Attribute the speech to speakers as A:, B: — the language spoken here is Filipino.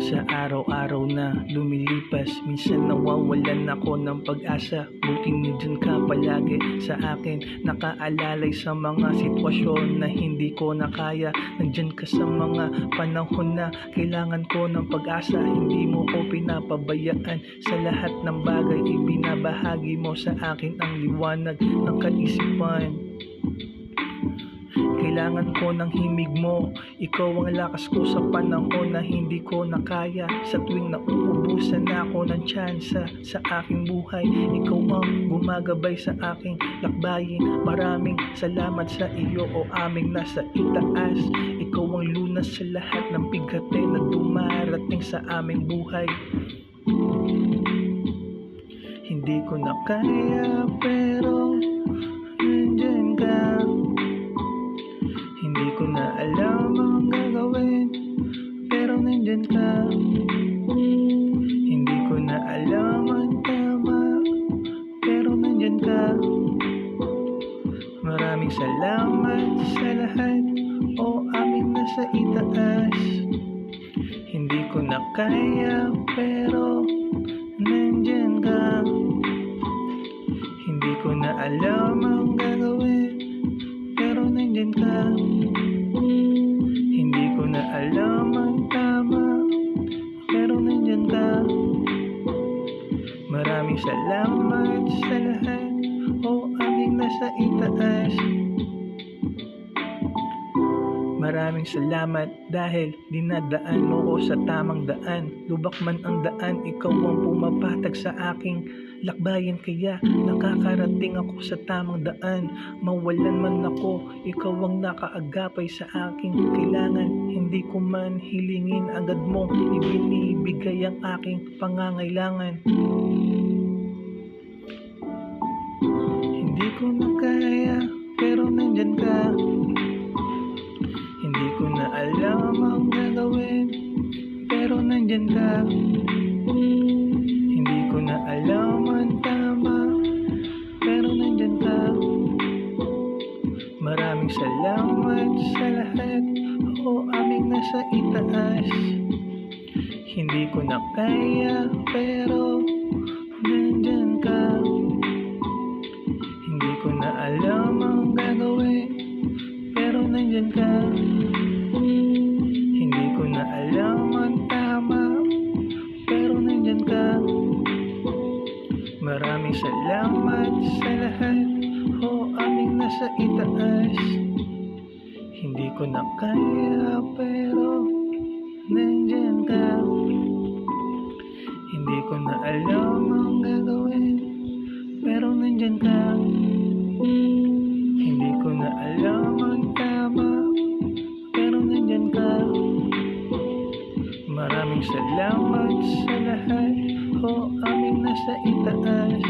A: Sa araw-araw na lumilipas, minsan nawawalan ako ng pag-asa. Buti nandiyan ka palagi sa akin, nakaalalay sa mga sitwasyon na hindi ko na kaya. Nandiyan ka sa mga panahon na kailangan ko ng pag-asa. Hindi mo ko pinapabayaan, sa lahat ng bagay ibinabahagi mo sa akin ang liwanag ng kaisipan. Kailangan ko ng himig mo, ikaw ang lakas ko sa panahon na hindi ko na kaya. Sa tuwing nauubusan na ako ng tsansa sa aking buhay, ikaw ang gumagabay sa aking lakbayin. Maraming salamat sa iyo o aming nasa itaas. Ikaw ang lunas sa lahat ng bigate na dumarating sa aming buhay. Hindi ko na kaya pero nandyan ka. Hindi ko na alam ang gagawin, pero nandyan ka. Hindi ko na alam ang tama, pero nandyan ka. Maraming salamat sa lahat, o aming nasa itaas. Hindi ko na kaya, pero nandyan ka. Hindi ko na alam ang gagawin, pero nandyan ka. Hindi ko na alam ang tama, pero nandyan ka. Maraming salamat sa lahat, o aming nasa itaas. Maraming salamat dahil dinadaan mo ko sa tamang daan. Lubak man ang daan, ikaw ang pumapatag sa aking lakbayan. Kaya nakakarating ako sa tamang daan. Mawalan man ako, ikaw ang nakaagapay sa aking kailangan. Hindi ko man hilingin, agad mong ibinibigay ang aking pangangailangan. Hindi ko na kaya, pero nandyan ka. Hindi ko na alam ang gagawin, pero nandyan ka. Hindi ko na alam ang tama, pero nandyan ka. Maraming salamat sa lahat, o aming nasa itaas. Hindi ko na kaya, pero nandyan ka. Hindi ko na alam ang gagawin, pero nandyan ka. Hindi ko na alam ang tama, pero nandyan ka. Maraming salamat sa lahat, o aming nasa itaas. Hindi ko na kaya, pero nandyan ka. Hindi ko na alam ang gagawin, pero nandyan ka. Hindi ko na alam ang tama, pero nandyan ka. Maraming salamat sa lahat, o aming nasa itaas.